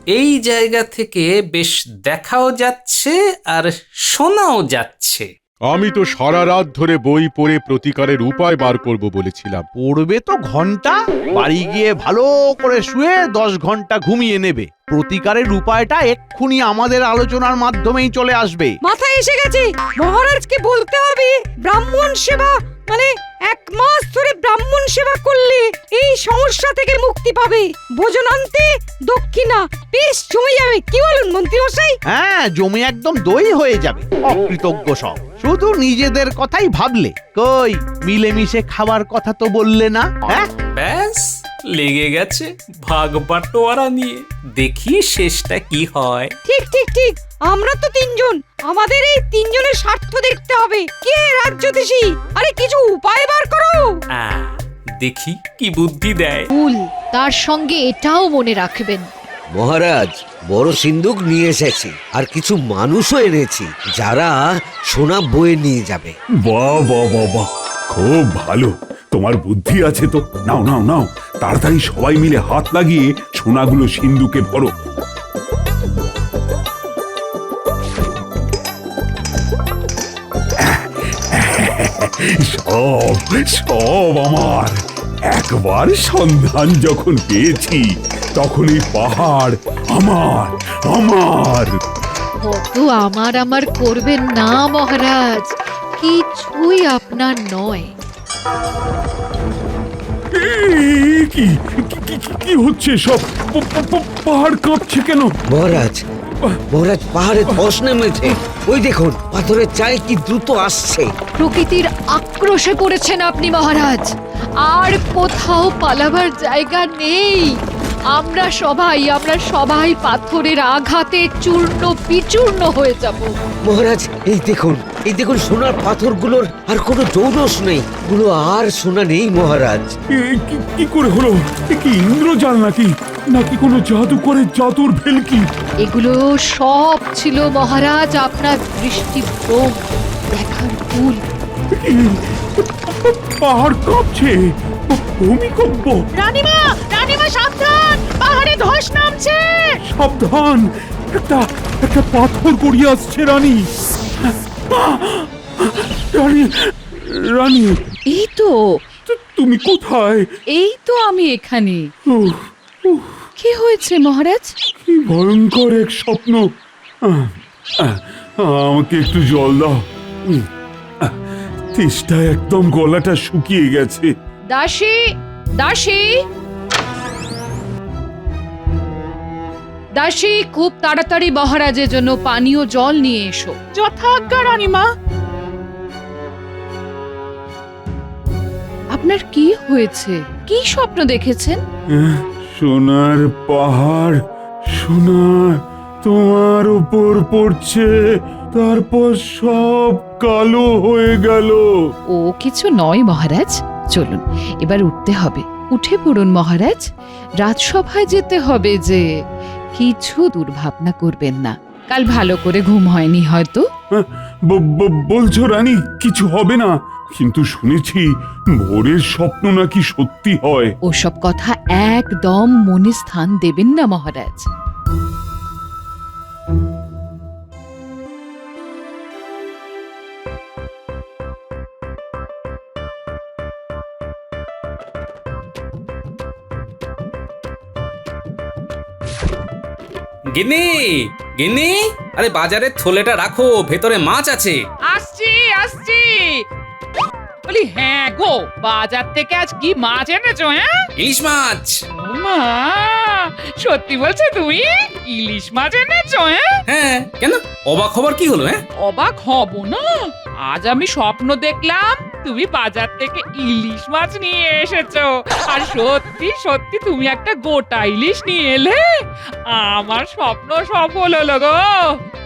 এই জায়গা থেকে বেশ দেখাও যাচ্ছে আর শোনাও যাচ্ছে। আমি তো সারা রাত ধরে বই পড়ে প্রতিকারের উপায় বার করব বলেছিলাম। পড়বে তো ঘন্টা, বাড়ি গিয়ে ভালো করে শুয়ে 10 ঘন্টা ঘুমিয়ে নেবে। প্রতিকারের উপায়টা এক্ষুনি আমাদের আলোচনার মাধ্যমেই চলে আসবে। মাথায় এসে গেছে, মহারাজকে বলতে হবে ব্রাহ্মণ সেবা, মানে 1 মাস ধরে ব্রাহ্মণ সেবা করলে এই সমস্যা থেকে মুক্তি পাবে। ভোজনান্তে দক্ষিণা বেশ জমে যাবে, কি বলুন মন্ত্রী মশাই? হ্যাঁ, জমি একদম দই হয়ে যাবে। অকৃতজ্ঞ সব, শুধু নিজেদের কথাই ভাবলে। কই মিলেমিশে খাবার কথা তো বললে না? হ্যাঁ, ব্যাস লেগে গেছে ভাগ বাটোয়ারা নিয়ে। দেখি শেষটা কি হয়। ঠিক ঠিক ঠিক, আমরা তো 3 জন, আমাদের এই 3 জনের স্বার্থ দেখতে হবে। কে রাজ্যদেশী? আরে কিছু উপায় বার করো। দেখি কি বুদ্ধি দেয়। ভুল, তার সঙ্গে এটাও মনে রাখবেন, মহারাজ বড় সিন্দুক নিয়ে এসেছি, আর কিছু মানুষও এনেছি যারা সোনা বয়ে নিয়ে যাবে। বাহ বাহ বাহ বাহ, খুব ভালো, তোমার বুদ্ধি আছে তো। নাও নাও নাও, তাড়াতাড়ি সবাই মিলে হাত লাগিয়ে সোনাগুলো সিন্ধুকে ভরো। সব সব আমার। একবার সন্ধান যখন পেয়েছি তখন এই পাহাড় আমার আমার। কত আমার আমার করবেন না মহারাজ, কিছুই আপনার নয়। কি কি হচ্ছে সব? পাহাড় কাঁপছে কেন? মহারাজ মহারাজ পাহাড়ে ধস নেমেছে, ওই দেখুন পাথরের চাই কি দ্রুত আসছে। প্রকৃতির আক্রোশে পড়েছেন আপনি মহারাজ, আর কোথাও পালাবার জায়গা নেই। আমরা সবাই পাথরের আঘাতে চূর্ণ বিচূর্ণ হয়ে যাব। মহারাজ এই দেখুন সোনার পাথরগুলোর আর কোনো জৌলস নেই, গুলো আর সোনা নেই মহারাজ। কি করে হলো? কি ইন্দ্রজাল নাকি নাকি কোনো জাদু করে জাদুর ভেলকি? এগুলো সব ছিল মহারাজ আপনার দৃষ্টিভ্রম, দেখার ভুল। পাহাড় কাঁপছে, ভূমিকম্প। রানীমা সাবধান, পাহাড়ে ধস নামছে। সাবধান, একটা পাথর গড়িয়ে আসছে। রানী রানী রানী, এই তো তুমি কোথায়? এই তো আমি এখানে। উফ, উফ, কি হয়েছে মহারাজ? কি ভয়ঙ্কর এক স্বপ্ন। আমাকে একটু জল দাও। তেষ্টায় একদম গলাটা শুকিয়ে গেছে। দাসী দাসী দাসী, খুব তাড়াতাড়ি মহারাজের জন্য পানীয় জল নিয়ে এসো। যথাজ্ঞা রানীমা। আপনার কি হয়েছে? কি স্বপ্ন দেখেছেন? সোনার পাহাড়, সোনা তোমার উপর পড়ছে, তারপর সব কালো হয়ে গেল। ও কিছু নয় মহারাজ, চলুন এবার উঠতে হবে। উঠে পড়ুন মহারাজ, রাজসভায় যেতে হবে যে। কিছু দুর্ভাবনা করবেন না, কাল ভালো করে ঘুম হয়নি হয়তো। বলছো রানী কিছু হবে না? কিন্তু শুনেছি ভোরের স্বপ্ন নাকি সত্যি হয়। ওসব কথা একদম মনে স্থান দেবেন না মহারাজ। গিন্নি গিন্নি, আরে বাজারের থলেটা রাখো, ভেতরে মাছ আছে। আসছি বলি। হ্যাঁ গো, বাজার থেকে আজ কি মাছ এনেছো? ইলিশ মাছ। মা, সত্যি বলছো তুমি? ইলিশ মাছ এনেছো? হ্যাঁ, কেন অবাক খবর কি হলো? অবাক হব না, আজ আমি স্বপ্ন দেখলাম তুমি বাজার থেকে ইলিশ মাছ নিয়ে এসেছো, আর সত্যি সত্যি তুমি একটা গোটা ইলিশ নিয়ে এলে। আমার স্বপ্ন সফল হলো গো।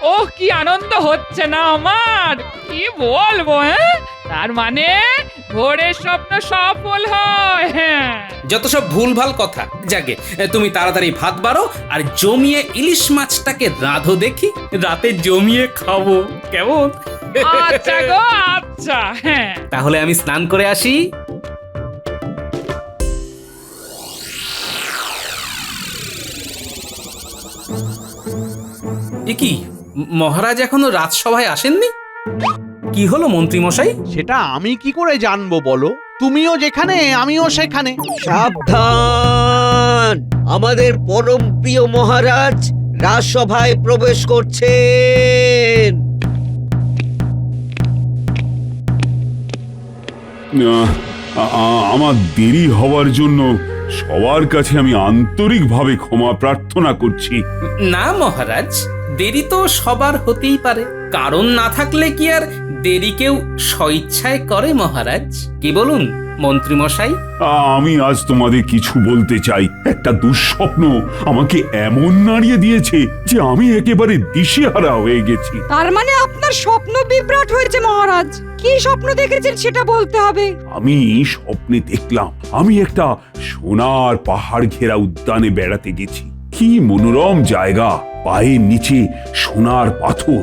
ওহ, কি আনন্দ হচ্ছে না আমার, কি বলবো। তার মানে ভোরের স্বপ্ন সফল হয়। যত সব ভুলভাল কথা। যাকে তুমি তাড়াতাড়ি ভাত বাড়ো আর জমিয়ে ইলিশ মাছটাকে রাঁধো, দেখি রাতে জমিয়ে খাবো, কেমন? আচ্ছা গো, আচ্ছা। হ্যাঁ, তাহলে আমি স্নান করে আসি। এ কি, মহারাজ এখনো রাজসভায় আসেননি? কি হলো মন্ত্রী মশাই? সেটা আমি কি করে জানবো বলো? তুমিও যেখানে আমিও সেখানে। সাবধান, আমাদের পরম প্রিয় মহারাজ রাজসভায় প্রবেশ করছেন। আমার দেরি হওয়ার জন্য সবার কাছে আমি আন্তরিকভাবে ক্ষমা প্রার্থনা করছি। না মহারাজ, দেরি তো সবার হতেই পারে, কারণ না থাকলে কি আর দেরি কেউ স্বইচ্ছায় করে মহারাজ? কি বলুন মন্ত্রী মশাই? আমি আজ তোমাদের কিছু বলতে চাই। একটা দুঃস্বপ্ন আমাকে এমন নাড়িয়ে দিয়েছে যে আমি একেবারে দিশেহারা হয়ে গেছি। তার মানে আপনার স্বপ্ন বিভ্রাট হয়েছে মহারাজ। কি স্বপ্ন দেখেছেন সেটা বলতে হবে। আমি স্বপ্নে দেখলাম আমি একটা সোনার পাহাড় ঘেরা উদ্যানে বেড়াতে গেছি। কি মনোরম জায়গা, পায়ের নিচে সোনার পাথর।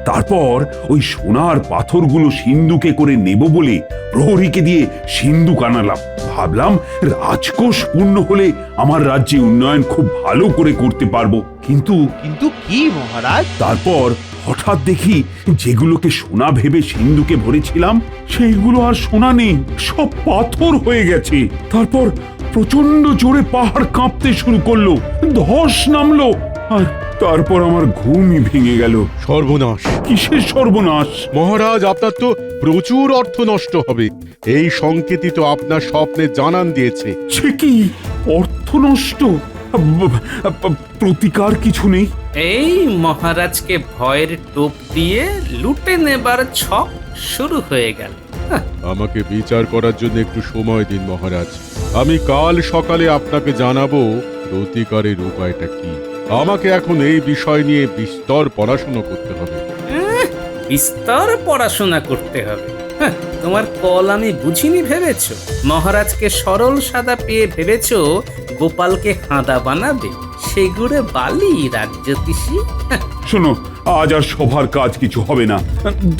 তারপর ওই সোনার পাথরগুলো সিন্ধুকে করে নেব বলে প্রহরীকে দিয়ে সিন্ধুক আনালাম। ভাবলাম রাজকোষ পূর্ণ হলে আমার রাজ্যে উন্নয়ন খুব ভালো করে করতে পারবো। কিন্তু কিন্তু কি মহারাজ? তারপর হঠাৎ দেখি যেগুলোকে সোনা ভেবে সিন্ধুকে ভরেছিলাম সেইগুলো আর সোনা নেই, সব পাথর হয়ে গেছে। তারপর প্রচন্ড জোরে পাহাড় কাঁপতে শুরু করলো, ধস নামলো, আর তারপর আমার ঘুমই ভেঙে গেল। সর্বনাশ! কিসের সর্বনাশ? মহারাজ, আপনার তো প্রচুর অর্থ নষ্ট হবে। এই সংকেতই তো আপনার স্বপ্নে জানান দিয়েছে। সে কি, অর্থ নষ্ট? প্রতিকার কিছু নেই? এই মহারাজকে ভয়ের টোপ দিয়ে লুটে নেবার ছক শুরু হয়ে গেল। আমাকে বিচার করার জন্য একটু সময় দিন মহারাজ। আমি কাল সকালে আপনাকে জানাবো প্রতিকারের উপায়টা কি। আমাকে এখন এই বিষয় নিয়ে বিস্তর পড়াশোনা করতে হবে। বিস্তর পড়াশোনা করতে হবে? তোমার কল আমি বুঝিনি ভেবেছো? মহারাজকে সরল সাদা পেয়ে ভেবেছো গোপালকে হাঁদা বানাবে? সেগুড়ে বালি রাজ্যতীষী। শোনো, আজ আর সবার কাজ কিছু হবে না।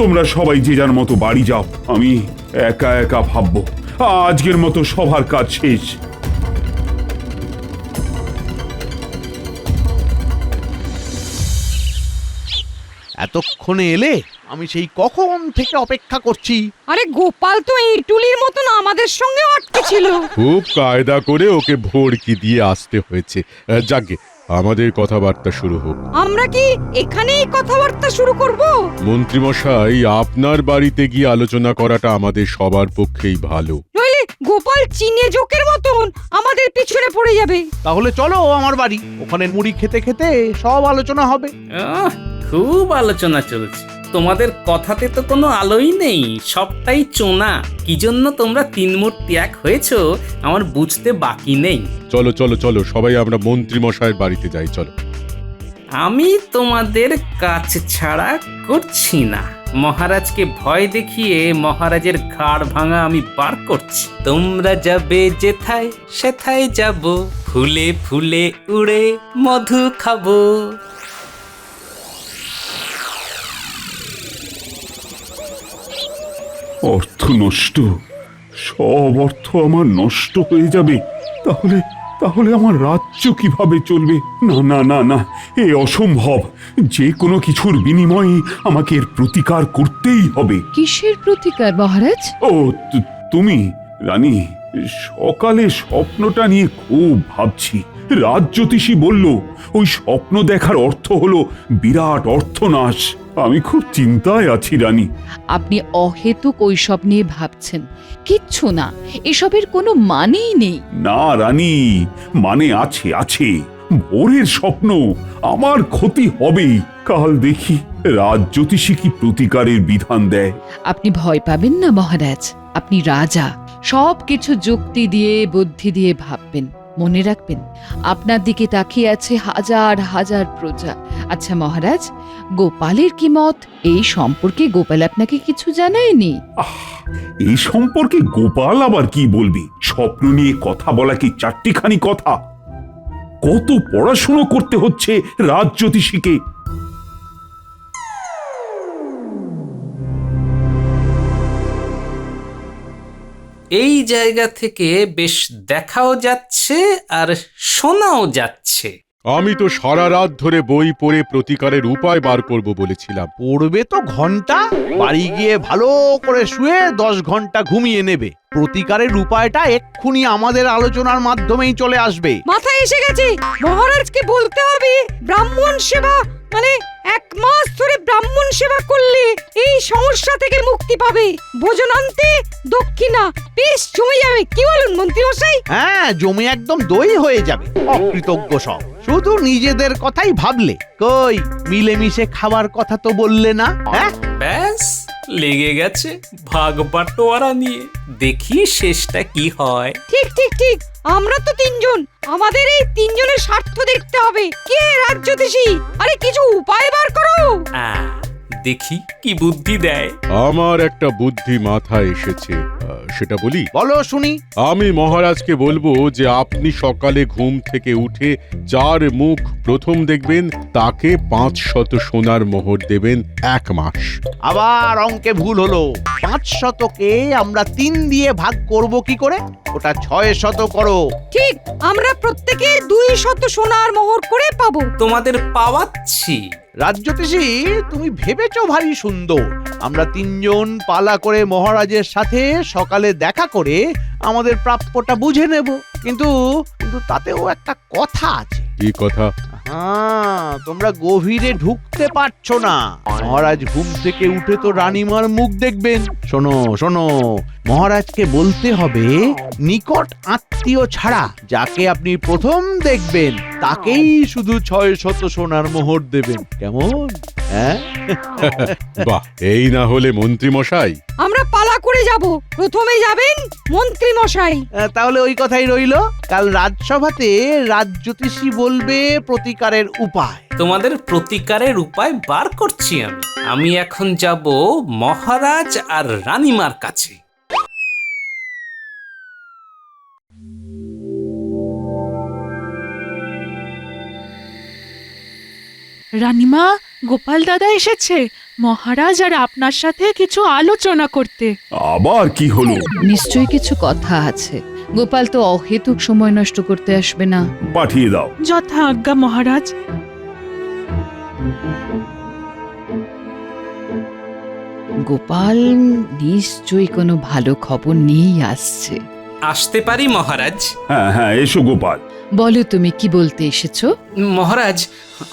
তোমরা সবাই যে যার মতো বাড়ি যাও। আমি একা একা ভাববো। আজকের মতো সবার কাজ শেষ। এতক্ষণে এলে? আমি সেই কখন থেকে অপেক্ষা করছি। আরে গোপাল তো ইটুলির মতন আমাদের সঙ্গে আটকে ছিল। খুব কায়দা করে ওকে ভড়কি দিয়ে আসতে হয়েছে। যাকে আমাদের কথাবার্তা শুরু হোক। আমরা কি এখানেই কথাবার্তা শুরু করব? মন্ত্রীমশাই, আপনার বাড়িতে গিয়ে আলোচনা করাটা আমাদের সবার পক্ষেই ভালো। নইলে গোপাল চীনে জোকের মতন আমাদের পিছনে পড়ে যাবে। তাহলে চলো আমার বাড়ি, ওখানে মুড়ি খেতে খেতে সব আলোচনা হবে। খুব আলোচনা চলছে। তোমাদের কথাতে তো কোনো আলোই নেই, সবটাই চোনা। কি জন্য তোমরা তিন মূর্তি এক হয়েছো আমার বুঝতে বাকি নেই। চলো চলো চলো, সবাই আমরা মন্ত্রীমশাইয়ের বাড়িতে যাই, চলো। আমি তোমাদের কাজ ছাড়া করছি না। মহারাজকে ভয় দেখিয়ে মহারাজের ঘাড় ভাঙা আমি বার করছি। তোমরা যাবে যেথায় সেথায় যাব, ফুলে ফুলে উড়ে মধু খাবো। অর্থ নষ্ট, সব অর্থ আমার নষ্ট হয়ে যাবে। তাহলে তাহলে আমার রাজ্য কিভাবে চলবে? না না না না, এ অসম্ভব। যে কোনো কিছুর বিনিময়ে আমাকে এর প্রতিকার করতেই হবে। কিসের প্রতিকার মহারাজ? ও তুমি রানী, সকালে স্বপ্নটা নিয়ে খুব ভাবছি। রাজজ্যোতিষী বলল ওই স্বপ্ন দেখার অর্থ হলো বিরাট অর্থনাশ। আমি খুব চিন্তায় আছি রানী। আপনি অহেতুক ওইসব নিয়ে ভাবছেন। কিচ্ছু না, এসবের কোনো মানেই নেই। না রানী, মানে আছে আছে। ভোরের স্বপ্ন, আমার ক্ষতি হবেই। কাল দেখি রাজজ্যোতিষী কি প্রতিকারের বিধান দেয়। আপনি ভয় পাবেন না মহারাজ, আপনি রাজা। সব কিছু যুক্তি দিয়ে বুদ্ধি দিয়ে ভাববেন। মনে রাখবেন, আপনার দিকে তাকিয়ে আছে হাজার হাজার প্রজা। আচ্ছা মহারাজ, গোপালের কি মত? এই সম্পর্কে গোপাল আপনাকে কিছু জানায়নি? এই সম্পর্কে গোপাল আবার কি বলবি? স্বপ্ন নিয়ে কথা বলা কি চারটিখানি কথা? কত পড়াশুনো করতে হচ্ছে রাজজ্যোতিষীকে। এই জায়গা থেকে বেশ দেখাও যাচ্ছে আর শোনাও যাচ্ছে। আমি তো সারা রাত ধরে বই পড়ে প্রতিকারের উপায় বার করব বলেছিলাম। পড়বে তো ঘন্টা, বাড়ি গিয়ে ভালো করে শুয়ে 10 ঘন্টা ঘুমিয়ে নেবে। প্রতিকারের উপায়টা এক্ষুনি আমাদের আলোচনার মাধ্যমেই চলে আসবে। মাথায় এসে গেছে, মহারাজকে বলতে হবে ব্রাহ্মণ সেবা মানে 1 মাস ধরে ব্রাহ্মণ সেবা করলে এই সমস্যা থেকে মুক্তি পাবে। ভোজনান্তে দক্ষিণা বেশ জমে যাবে, কি বলুন মন্ত্রী মশাই? হ্যাঁ, জমি একদম দই হয়ে যাবে। অকৃতজ্ঞ সব, শুধু নিজেদের কথাই ভাবলে। কই মিলেমিশে খাবার কথা তো বললে না? হ্যাঁ, ব্যাস লেগে গেছে ভাগ বাটোয়ারা নিয়ে, দেখি শেষটা কি হয়। ঠিক ঠিক ঠিক, আমরা তো 3 জন, আমাদের এই 3 জনের স্বার্থ দেখতে হবে। কে রাজ্যদেশী? আরে কিছু উপায় বার করো। দেখি কি বুদ্ধি দেয়। আমার একটা বুদ্ধি মাথায় এসেছে, সেটা বলি? বলো শুনি। আমি মহারাজকে বলবো যে আপনি সকালে ঘুম থেকে উঠে যার মুখ প্রথম দেখবেন তাকে 500 সোনার মোহর দেবেন 1 মাস। আবার অঙ্কে ভুল হলো। 500কে আমরা 3 দিয়ে ভাগ করব কি করে? ওটা 600 করো। ঠিক, আমরা প্রত্যেকে 200 সোনার মোহর করে পাবো। তোমাদের পাওয়াচ্ছি। রাজ্যতীষী, তুমি ভেবেছো ভারী সুন্দর। আমরা 3 জন পালা করে মহারাজের সাথে সকালে দেখা করে আমাদের প্রাপ্যটা বুঝে নেব। কিন্তু তাতেও একটা কথা আছে। কি কথা? তোমরা গভীরে ঢুকতে পারছো না। মহারাজ ঘুম থেকে উঠে তো রানীমার মুখ দেখবেন। শোনো শোনো, মহারাজকে বলতে হবে নিকট আত্মীয় ছাড়া যাকে আপনি প্রথম দেখবেন তাকেই শুধু 600 সোনার মোহর দেবেন। কেমন? হ্যাঁ, বাহ, এই না হলে মন্ত্রী মশাই। আমরা পালা করে যাব, প্রথমে যাবেন মন্ত্রী মশাই। তাহলে ওই কথাই রইলো। কাল রাজসভাতে রাজ্যতীষী বলবে প্রতিকারের উপায়। তোমাদের প্রতিকারের উপায় বার করছি আমি এখন যাব মহারাজ আর রানীমার কাছে। রানীমা, গোপাল দাদা এসেছে। মহারাজ আর আপনার সাথে কিছু আলোচনা করতে। আবার কি হলো? নিশ্চয়ই কিছু কথা আছে। গোপাল তো অহেতুক সময় নষ্ট করতে আসবে না। পাঠিয়ে দাও। যথা আজ্ঞা মহারাজ। গোপাল নিশ্চয়ই কোনো ভালো খবর নিয়েই আসছে। আসতে পারি মহারাজ? হ্যাঁ হ্যাঁ, এসো গোপাল। বলো তুমি কি বলতে এসেছো? মহারাজ,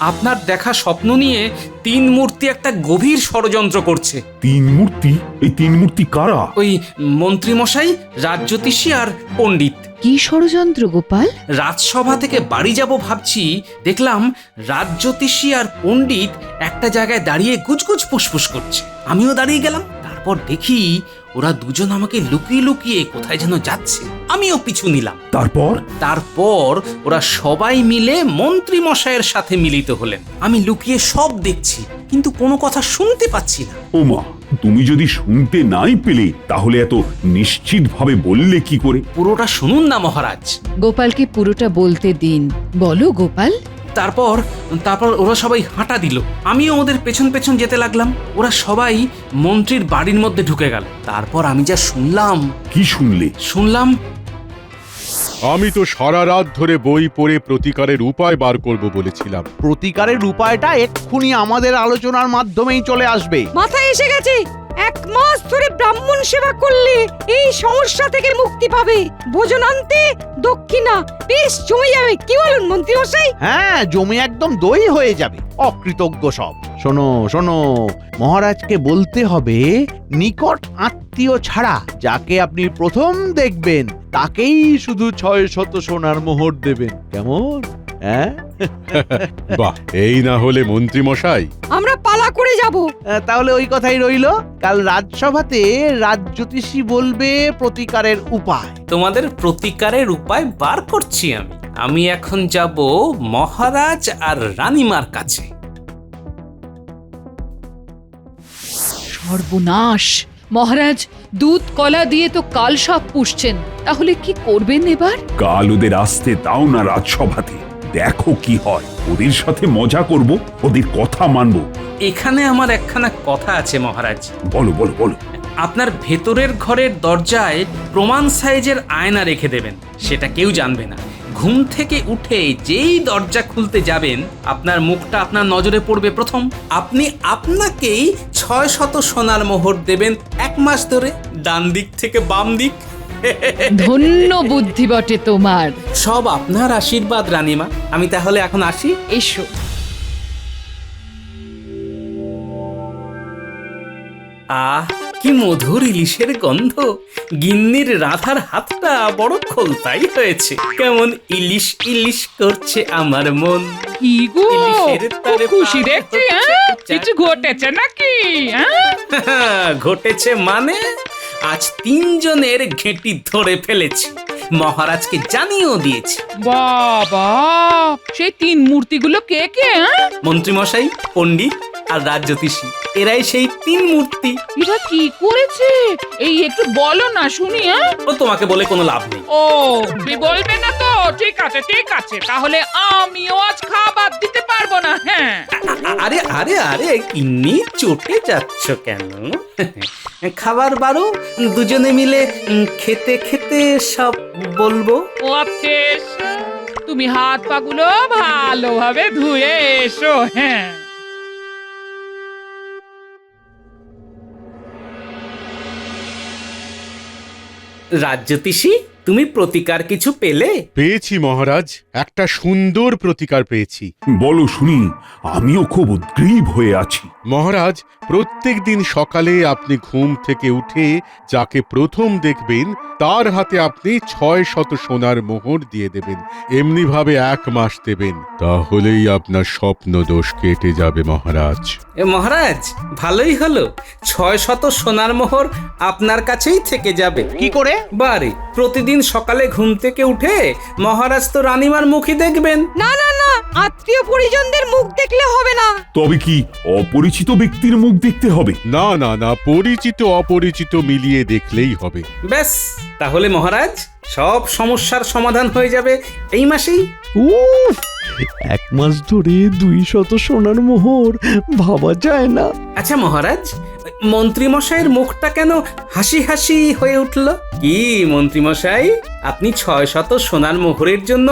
আপনার দেখা স্বপ্ন নিয়ে 3 মূর্তি একটা গভীর ষড়যন্ত্র করছে। 3 মূর্তি? এই 3 মূর্তি কারা? ওই মন্ত্রী মশাই, রাজ্যতীষী আর পণ্ডিত। কি ষড়যন্ত্র গোপাল? রাজসভা থেকে বাড়ি যাব ভাবছি, দেখলাম রাজ্যতীষী আর পণ্ডিত একটা জায়গায় দাঁড়িয়ে গুজগুজ ফুসফুস করছে। আমিও দাঁড়িয়ে গেলাম। তারপর দেখি ওরা দুজন আমাকে লুকিয়ে লুকিয়ে কোথায় যেন যাচ্ছে, আমিও পিছু নিলাম। তারপর ওরা সবাই মিলে মন্ত্রী মশাইয়ের সাথে মিলিত হলেন। আমি লুকিয়ে সব দেখছি, কিন্তু কোনো কথা শুনতে পাচ্ছি না। ওমা, তুমি যদি শুনতে নাই পেলে তাহলে এত নিশ্চিত ভাবে বললে কি করে? পুরোটা শুনুন না মহারাজ। গোপালকে পুরোটা বলতে দিন। বলো গোপাল। তারপর ওরা সবাই হাঁটা দিল, আমিও ওদের পেছন পেছন যেতে লাগলাম। ওরা সবাই মন্ত্রীর বাড়ির মধ্যে ঢুকে গেল। তারপর আমি যা শুনলাম। কি শুনলে? শুনলাম আমি তো সারা রাত ধরে বই পড়ে প্রতিকারের উপায় বার করব বলেছিলাম। প্রতিকারের উপায়টা এক্ষুনি আমাদের আলোচনার মাধ্যমেই চলে আসবে। মাথায় এসে গেছে, 1 মাস ধরে ব্রাহ্মণ সেবা করলে এই সমস্যা থেকে মুক্তি পাবে। ভোজনান্তে দক্ষিণা বেশ জমে যাবে, কি বলুন মন্ত্রী মশাই? হ্যাঁ, জমি একদম দই হয়ে যাবে। অকৃতজ্ঞ সব। শোনো শোনো, মহারাজকে বলতে হবে নিকট আত্মীয় ছাড়া যাকে আপনি প্রথম দেখবেন তাকেই শুধু 600 সোনার মোহর দেবেন। কেমন? হ্যাঁ, বাহ, এই না হলে মন্ত্রী মশাই। আমরা পালা করে যাব। তাহলে ওই কথাই রইলো। কাল রাজসভাতে রাজ্যতীষী বলবে প্রতিকারের উপায়। তোমাদের প্রতিকারের উপায় বার করছি আমি এখন যাব মহারাজ আর রানীমার কাছে। সর্বনাশ! মহারাজ দুধ কলা দিয়ে তো কাল সব পুষছেন, তাহলে কি করবেন এবার? কাল ওদের আসতে দাও না রাজসভাতে, দেখো কি হয়। ওদের সাথে মজা করব, ওদের কথা মানবো। এখানে আমার একখানা কথা আছে মহারাজ। বলো বলো বলো। আপনার ভেতরের ঘরের দরজায় প্রমাণ সাইজের আয়না রেখে দেবেন, সেটা কেউ জানবে না। ঘুম থেকে উঠে যেই দরজা খুলতে যাবেন আপনার মুখটা আপনার নজরে পড়বে প্রথম। আপনি আপনাকেই 600 সোনার মোহর দেবেন 1 মাস ধরে, ডান দিক থেকে বাম দিক। ধন্য বুদ্ধি বটে তোমার। সব আপনার আশীর্বাদ রানীমা। আমি তাহলে এখন আসি। এসো। আহ, কি মধুর ইলিশের গন্ধ। গিন্নির রাধার হাতটা বড় খোলতাই হয়েছে। কেমন ইলিশ ইলিশ করছে আমার মন। কি গো, ইলিশের তরে খুব খুশি পার দেখছি, হচ্ছে হ্যাঁ? উচ্চার। কিছু ঘটেছে নাকি, হ্যাঁ? ঘটেছে মানে আজ 3 জনের ঘেঁটি ধরে ফেলেছি, মহারাজকে জানিয়েও দিয়েছি। বাবা, সেই 3 মূর্তিগুলো কে কে, হ্যাঁ? মন্ত্রীমশাই, পণ্ডিত আর রাজজ্যোতিষী, এরাই সেই 3 মূর্তি। এরা কি করেছে এই একটু বলো না শুনি, হ্যাঁ? ও তোমাকে বলে কোনো লাভ নেই। ও, তুমি বলবে না তো? ঠিক আছে ঠিক আছে, তাহলে আমিও আজ খাবার দিতে পারবো না, হ্যাঁ? আরে আরে আরে কিন্নি চটে যাচ্ছ কেন? খাবার বারো, দুজনে মিলে খেতে খেতে সব বলবো। ও আচ্ছা, তুমি হাত পাগুলো ভালোভাবে ধুয়ে এসো, হ্যাঁ? রাজজ্যোতিষী, তুমি প্রতিকার কিছু পেলে? পেয়েছি মহারাজ, একটা সুন্দর প্রতিকার পেয়েছি। বলো শুনি, আমিও খুব উদ্গ্রীব হয়ে আছি। মহারাজ, প্রত্যেক দিন সকালে আপনি ঘুম থেকে উঠে যাকে প্রথম দেখবেন তার হাতে আপনি 600 সোনার মোহর দিয়ে দেবেন। এমনি ভাবে 1 মাস দেবেন, তাহলেই আপনার স্বপ্ন দোষ কেটে যাবে মহারাজ। মহারাজ, ভালোই হলো, 600 সোনার মোহর আপনার কাছেই থেকে যাবে। কি করে? বারে, প্রতিদিন সকালে ঘুম থেকে উঠে মহারাজ তো রানীমার মুখই দেখবেন। না না না, আত্মীয় পরিজনদের মুখ দেখলে হবে না। তবে কি অপরিচিত ব্যক্তির মুখ দেখতে হবে? না না না, পরিচিত অপরিচিত মিলিয়ে দেখলেই হবে। ব্যাস, তাহলে মহারাজ সব সমস্যার সমাধান হয়ে যাবে এই মাসেই। উফ, 1 মাস ধরে 200 সোনার মোহর, ভাবা যায় না। আচ্ছা মহারাজ, মন্ত্রীমশাইয়ের মুখটা কেন হাসি হাসি হয়ে উঠল? কি মন্ত্রীমশাই, আপনি 600 সোনার মোহরের জন্য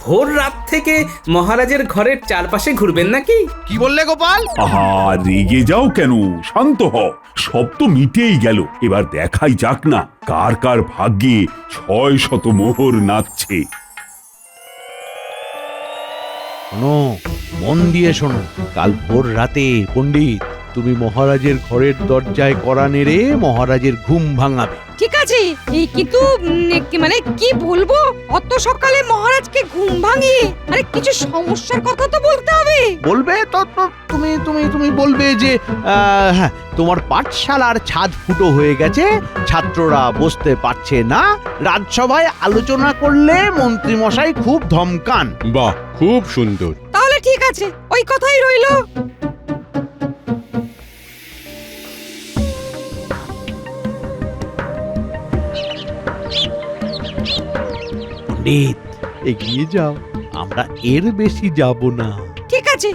ভোর রাত থেকে মহারাজের ঘরের চারপাশে ঘুরবেন নাকি? কি বললে গোপাল? আহা, রেগে যাও কেন, শান্ত হও। সব তো মিটেই গেল, এবার দেখাই যাক না কার কার ভাগ্যে 600 মোহর নাচছে। শোনো, মন দিয়ে শোনো। কাল ভোর রাতে পণ্ডিত, তুমি মহারাজের ঘরের দরজায় কড়া নেড়ে মহারাজের ঘুম ভাঙাবে। ঠিক আছে, এই কিন্তু মানে কি বলবো, অত সকালে মহারাজকে ঘুম ভাঙিয়ে, আরে কিছু সমস্যার কথা তো বলতে হবে। বলবে তো তুমি তুমি তুমি বলবে যে হ্যাঁ, তোমার পাঠশালার ছাদ ফুটো হয়ে গেছে, ছাত্ররা বসতে পারছে না, রাজসভায় আলোচনা করলে মন্ত্রী মশাই খুব ধমকান। বাহ, খুব সুন্দর। তাহলে ঠিক আছে, ওই কথাই রইলো। পণ্ডিত, এগিয়ে যাও, আমরা এর বেশি যাব না। ঠিক আছে।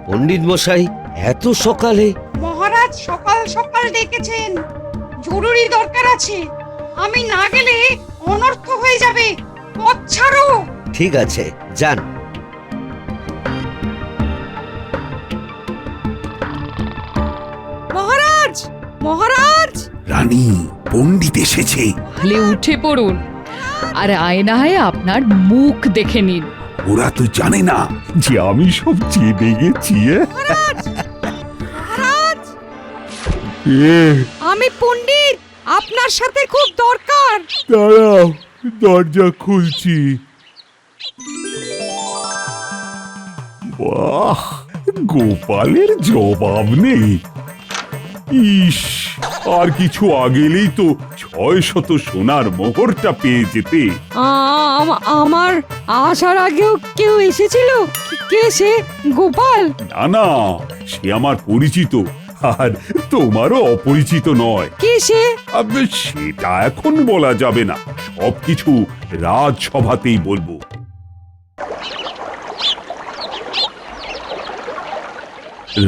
পণ্ডিত মশাই, এত সকালে? মহারাজ সকাল সকাল ডেকেছেন, জরুরি দরকার আছে। আমি না গেলে অনর্থ হয়ে যাবে। পথ ছাড়ো। ঠিক আছে, যান। মহারাজ, মহারাজ! রানী, পণ্ডিত এসেছে। তাহলে উঠে পড়ুন আর আয়নায় আপনার মুখ দেখে নিন। ওরা তো জানে না যে আমি সব জেনে গেছি। মহারাজ, আমি পণ্ডিত, আপনার সাথে খুব দরকার। দাঁড়াও, দরজা খুলছি। বাহ, গোপালের জবাব নেই। ইস, আর কিছু আগেলেই তো 600 সোনার মোহরটা পেয়ে যেতে। আমার আসার আগেও কেউ এসেছিল? কে সে? গোপাল? না না, সে আমার পরিচিত, আর তোমারও অপরিচিত নয়। কে সে? আবে, সেটা এখন বলা যাবে না, সবকিছু রাজসভাতেই বলবো।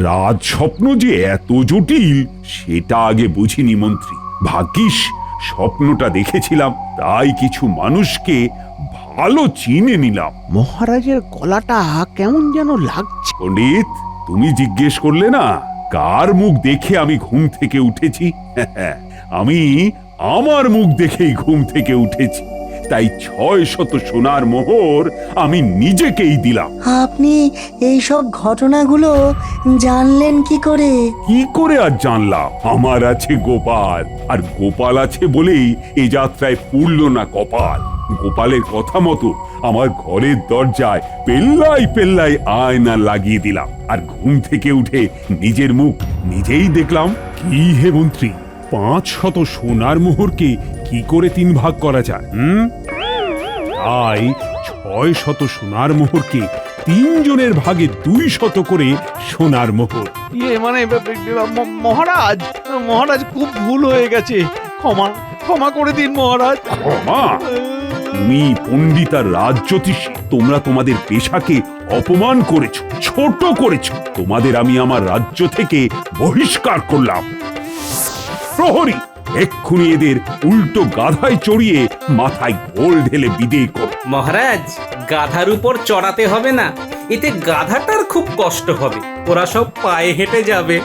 রাজস্বপ্ন যে এত জটিল সেটা আগে বুঝিনি মন্ত্রী। ভাগ্যিস স্বপ্নটা দেখেছিলাম, তাই কিছু মানুষকে ভালো চিনে নিলাম। মহারাজের গলাটা কেমন যেন লাগছে। পণ্ডিত, তুমি জিজ্ঞেস করলে না কার মুখ দেখে আমি ঘুম থেকে উঠেছি? আমি আমার মুখ দেখেই ঘুম থেকে উঠেছি, তাই 600 সোনার মোহর আমি নিজেকেই দিলাম। আপনি এইসব ঘটনাগুলো জানলেন কি করে? কি করে আর জানলাম? আমার আছে গোপাল, আর গোপাল আছে বলেই এই যাত্রায় পুরল না কপাল। গোপালের কথা মতো আমার ঘরের দরজায় পেল্লাই পেল্লাই আয়না লাগিয়ে দিলাম, আর ঘুম থেকে উঠে নিজের মুখ নিজেই দেখলাম। কি হে মন্ত্রী, 500 সোনার মোহরকে কি করে 3 ভাগ করা যায়? তাই 600 সোনার মোহরকে 3 জনের ভাগে 200 করে সোনার মোহর। মানে মহারাজ, মহারাজ খুব ভুল হয়ে গেছে, ক্ষমা ক্ষমা করে দিন মহারাজ। ক্ষমা? তুমি পণ্ডিত আর রাজজ্যোতিষী, তোমরা তোমাদের পেশাকে অপমান করেছো, ছোট করেছো। তোমাদের আমি আমার রাজ্য থেকে বহিষ্কার করলাম। প্রহরী, এক্ষুনি এদের উল্টো গাধায় চড়িয়ে মাথায় ঘোল ঢেলে বিদেয় করো। মহারাজ, গাধার উপর চড়াতে হবে না, এতে গাধাটার খুব কষ্ট হবে, ওরা সব পায়ে হেঁটে যাবে।